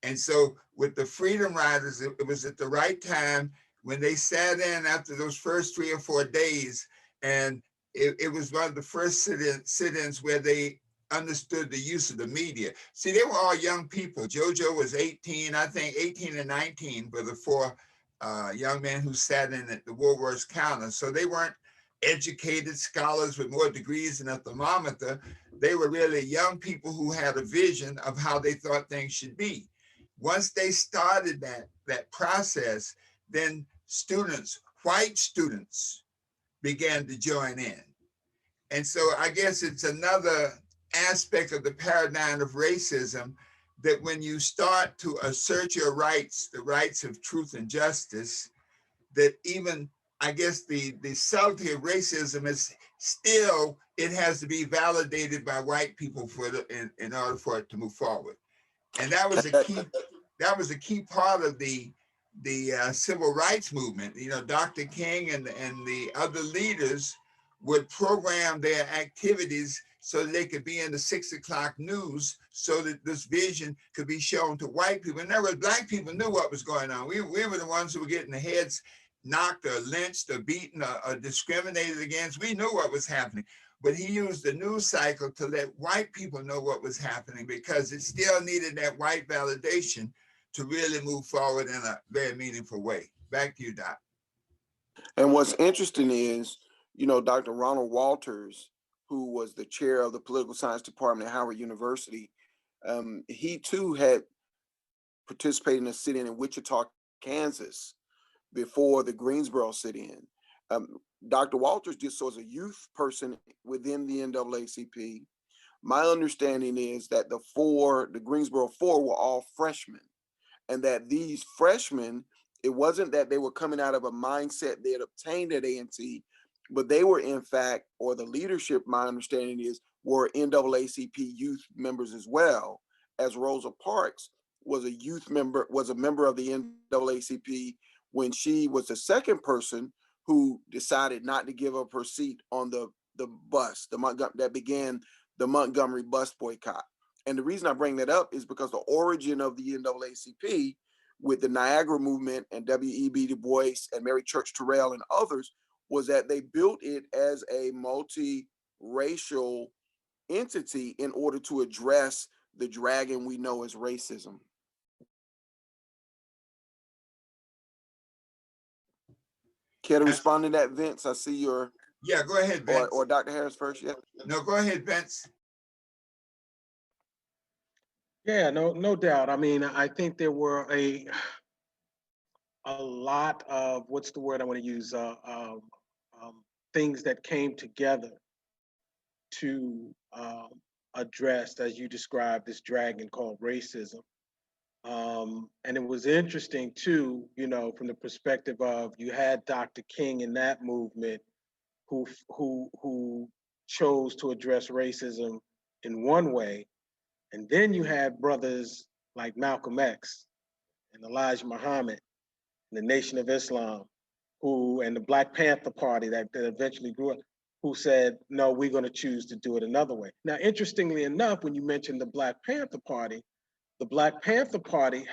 And so with the Freedom Riders, it was at the right time when they sat in after those first 3 or 4 days. And it was one of the first sit-ins where they understood the use of the media. See, they were all young people. JoJo was 18, I think 18 and 19 for the four young men who sat in at the Woolworths counter. So they weren't educated scholars with more degrees than a thermometer. They were really young people who had a vision of how they thought things should be. Once they started that process, then students, white students, began to join in. And so I guess it's another aspect of the paradigm of racism, that when you start to assert your rights, the rights of truth and justice, that even, I guess the subtlety of racism is still, it has to be validated by white people in order for it to move forward. And that was a key part of the civil rights movement. You know, Dr. King and the other leaders would program their activities so that they could be in the 6 o'clock news, so that this vision could be shown to white people. In other words, black people knew what was going on. We were the ones who were getting their heads knocked or lynched or beaten or discriminated against. We knew what was happening. But he used the news cycle to let white people know what was happening, because it still needed that white validation to really move forward in a very meaningful way. Back to you, Doc. And what's interesting is, you know, Dr. Ronald Walters, who was the chair of the political science department at Howard University, he too had participated in a sit-in Wichita, Kansas, before the Greensboro sit-in. Dr. Walters just was a youth person within the NAACP. My understanding is that the Greensboro Four were all freshmen, and that these freshmen, it wasn't that they were coming out of a mindset they had obtained at A&T, but they were in fact, or the leadership, my understanding is, were NAACP youth members as well, as Rosa Parks was a member of the NAACP when she was the second person who decided not to give up her seat on the bus, that began the Montgomery bus boycott. And the reason I bring that up is because the origin of the NAACP with the Niagara movement and W.E.B. Du Bois and Mary Church Terrell and others was that they built it as a multi-racial entity in order to address the dragon we know as racism. Care to respond to that, Vince? I see your... Yeah, go ahead, Vince. Or Dr. Harris first, yeah? No, go ahead, Vince. Yeah, no doubt. I mean, I think there were a lot of, what's the word I want to use, things that came together to address, as you described, this dragon called racism. And it was interesting too, you know, from the perspective of, you had Dr. King in that movement who chose to address racism in one way. And then you had brothers like Malcolm X and Elijah Muhammad and the Nation of Islam, and the Black Panther Party that eventually grew up, who said, no, we're going to choose to do it another way. Now, interestingly enough, when you mentioned the Black Panther Party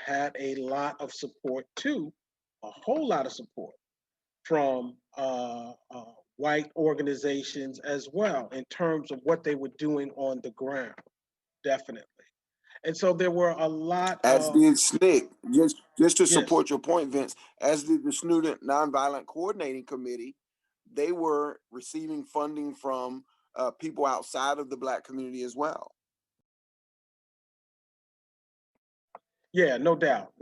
had a lot of support too, a whole lot of support from white organizations as well, in terms of what they were doing on the ground, definitely. And so there were a lot as did SNCC, just to Yes. support your point, Vince, as did the Student Nonviolent Coordinating Committee. They were receiving funding from people outside of the Black community as well. Yeah, no doubt.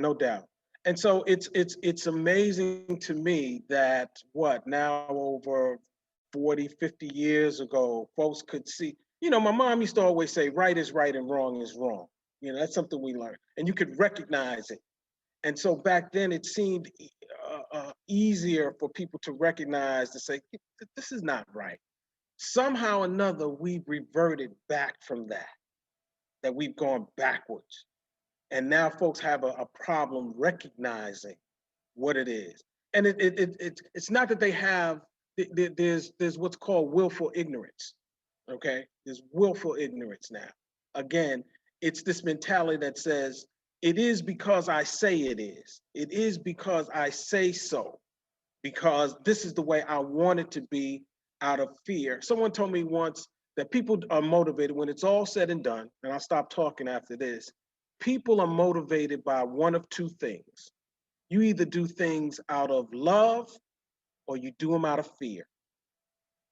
And so it's amazing to me that now over 40, 50 years ago, folks could see, you know, my mom used to always say, right is right and wrong is wrong. You know, that's something we learned, and you could recognize it. And so back then it seemed easier for people to recognize, to say, this is not right. Somehow or another, we've reverted back from that we've gone backwards. And now folks have a problem recognizing what it is. And it's not that they have, there's what's called willful ignorance, okay? There's willful ignorance now. Again, it's this mentality that says, it is because I say it is. It is because I say so. Because this is the way I want it to be, out of fear. Someone told me once that people are motivated when it's all said and done, and I'll stop talking after this. People are motivated by one of two things. You either do things out of love or you do them out of fear.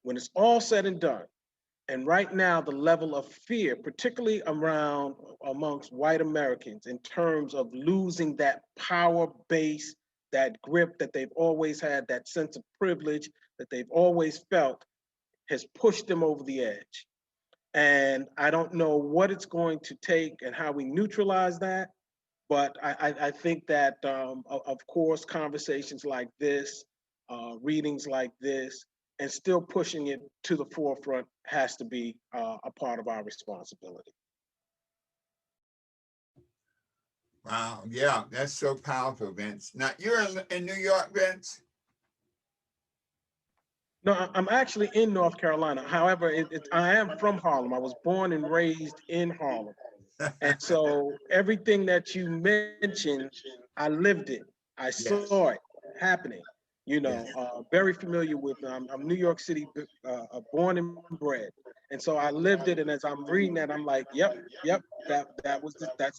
When it's all said and done, and right now the level of fear, particularly around amongst white Americans, in terms of losing that power base, that grip that they've always had, that sense of privilege that they've always felt, has pushed them over the edge. And I don't know what it's going to take and how we neutralize that. But I think that, of course, conversations like this, readings like this, and still pushing it to the forefront has to be a part of our responsibility. Wow, yeah, that's so powerful, Vince. Now, you're in New York, Vince? No, I'm actually in North Carolina. However, I am from Harlem. I was born and raised in Harlem. And so everything that you mentioned, I lived it. I Yes, saw it happening. yes. Very familiar with. I'm New York City, born and bred, and so I lived it. And as I'm reading that, I'm like, yep, yep. That's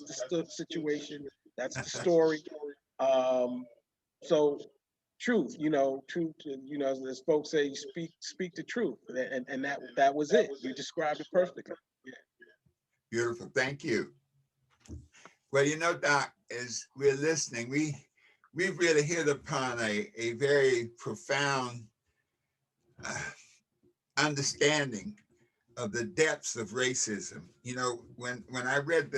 the situation. That's the story. Um, so truth, truth. As folks say, you speak the truth, and that was it. You described it perfectly. Yeah. Beautiful, thank you. Well, Doc, as we're listening, we've really hit upon a very profound uh, understanding of the depths of racism. When I read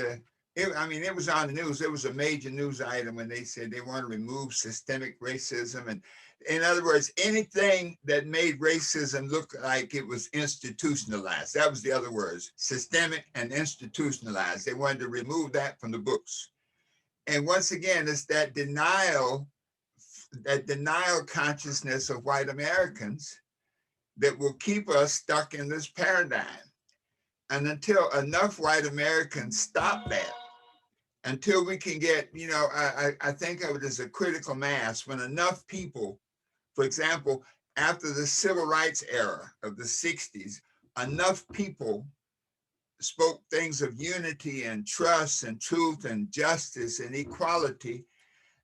it was on the news. It was a major news item when they said they want to remove systemic racism. And in other words, anything that made racism look like it was institutionalized. That was the other words, systemic and institutionalized. They wanted to remove that from the books. And once again, it's that denial consciousness of white Americans that will keep us stuck in this paradigm. And until enough white Americans stop that, until we can get, I think of it as a critical mass, when enough people, for example, after the civil rights era of the 60s, enough people spoke things of unity and trust and truth and justice and equality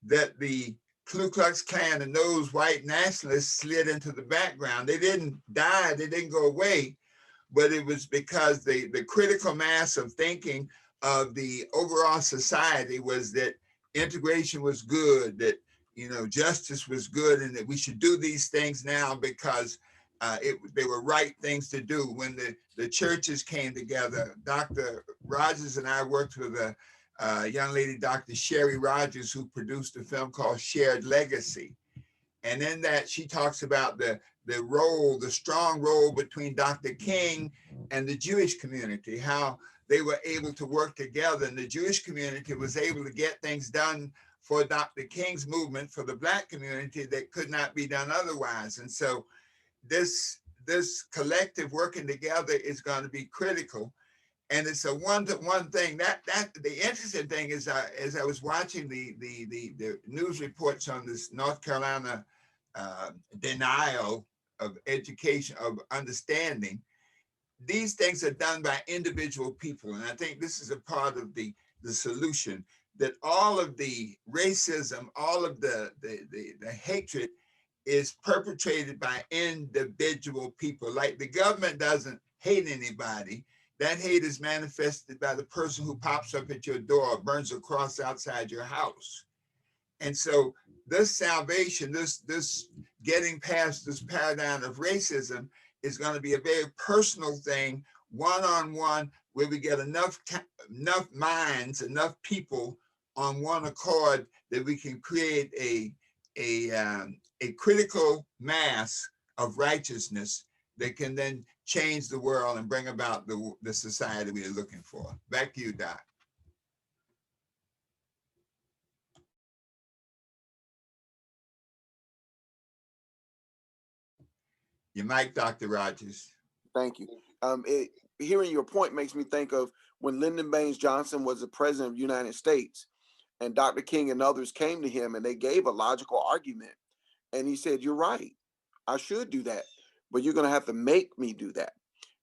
that the Ku Klux Klan and those white nationalists slid into the background. They didn't die, they didn't go away, but it was because the critical mass of thinking of the overall society was that integration was good, that justice was good, and that we should do these things now because they were right things to do. When the churches came together, Dr. Rogers and I worked with a young lady, Dr. Sherry Rogers, who produced a film called Shared Legacy. And in that, she talks about the strong role between Dr. King and the Jewish community, how they were able to work together, and the Jewish community was able to get things done for Dr. King's movement, for the Black community, that could not be done otherwise. And so this collective working together is going to be critical. And it's a one-to-one thing. That the interesting thing is, as I was watching the news reports on this North Carolina denial of education, of understanding, these things are done by individual people. And I think this is a part of the solution, that all of the racism, all of the hatred is perpetrated by individual people. Like the government doesn't hate anybody. That hate is manifested by the person who pops up at your door, or burns a cross outside your house. And so this salvation, this getting past this paradigm of racism is going to be a very personal thing, one-on-one, where we get enough minds, enough people on one accord that we can create a critical mass of righteousness that can then change the world and bring about the society we are looking for. Back to you, Doc. Your mic, Dr. Rogers. Thank you. Hearing your point makes me think of when Lyndon Baines Johnson was the president of the United States, and Dr. King and others came to him and they gave a logical argument. And he said, "You're right. I should do that, but you're going to have to make me do that."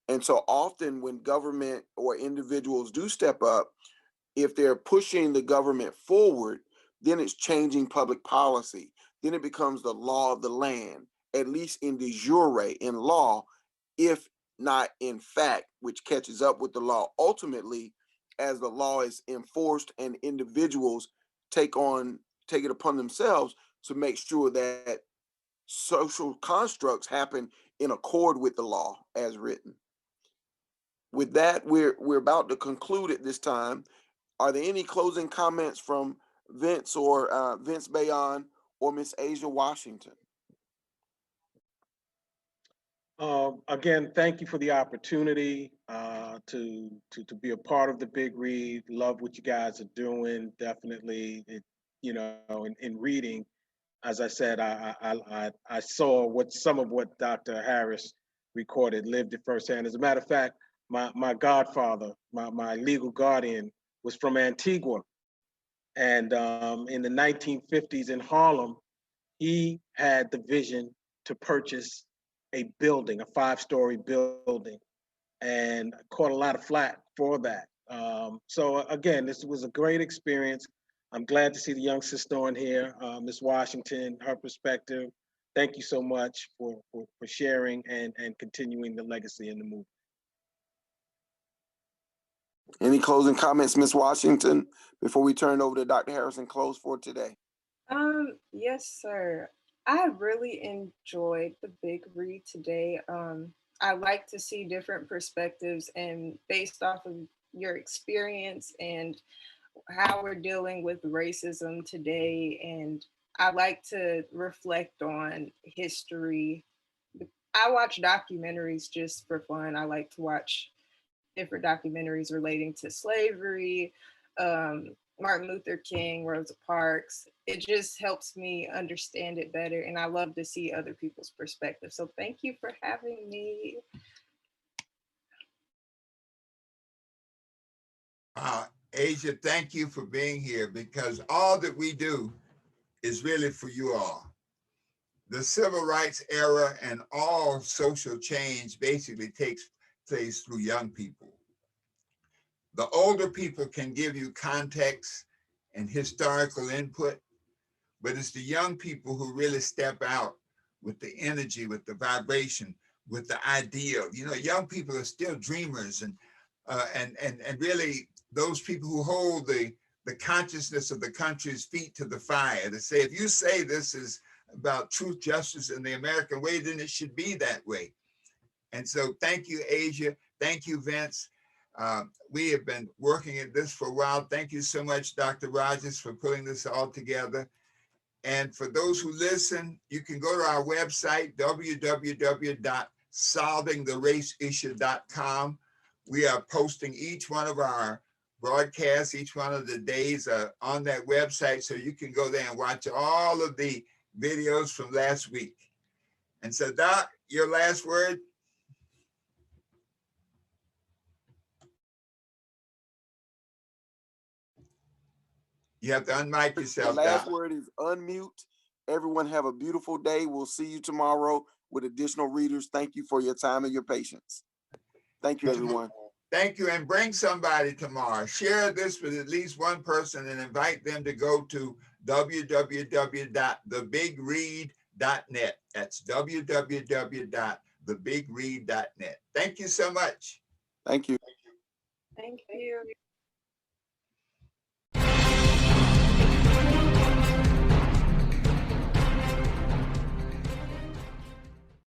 And so often when government or individuals do step up, if they're pushing the government forward, then it's changing public policy. Then it becomes the law of the land, at least in de jure, in law, if not in fact, which catches up with the law ultimately as the law is enforced and individuals take it upon themselves to make sure that social constructs happen in accord with the law as written. With that, we're about to conclude at this time. Are there any closing comments from Vince or Vince Bayyven or Miss Azsha Washington? Again, thank you for the opportunity to be a part of the Big Read. Love what you guys are doing. Definitely, in reading, as I said, I saw some of what Dr. Harris recorded, lived it firsthand. As a matter of fact, my godfather, my legal guardian, was from Antigua, and in the 1950s in Harlem, he had the vision to purchase a building, a 5-story building, and caught a lot of flack for that. So again, this was a great experience. I'm glad to see the young sister on here, Ms. Washington, her perspective. Thank you so much for sharing and continuing the legacy in the movement. Any closing comments, Ms. Washington, before we turn it over to Dr. Harris and close for today? Yes, sir. I really enjoyed the Big Read today. I like to see different perspectives, and based off of your experience and how we're dealing with racism today. And I like to reflect on history. I watch documentaries just for fun. I like to watch different documentaries relating to slavery, Martin Luther King, Rosa Parks. It just helps me understand it better, and I love to see other people's perspectives. So thank you for having me. Azsha, thank you for being here, because all that we do is really for you all. The civil rights era and all social change basically takes place through young people. The older people can give you context and historical input, but it's the young people who really step out with the energy, with the vibration, with the ideal. Young people are still dreamers, and really those people who hold the consciousness of the country's feet to the fire, to say, if you say this is about truth, justice, and the American way, then it should be that way. And so thank you, Azsha. Thank you, Vince. We have been working at this for a while. Thank you so much, Dr. Rogers, for putting this all together. And for those who listen, you can go to our website, www.solvingtheraceissue.com. We are posting each one of our broadcasts, each one of the days on that website, so you can go there and watch all of the videos from last week. And so, Doc, your last word? You have to unmic yourself. The last word is unmute. Everyone have a beautiful day. We'll see you tomorrow with additional readers. Thank you for your time and your patience. Thank you, everyone. Thank you, and bring somebody tomorrow. Share this with at least one person and invite them to go to www.thebigread.net. That's www.thebigread.net. Thank you so much. Thank you. Thank you.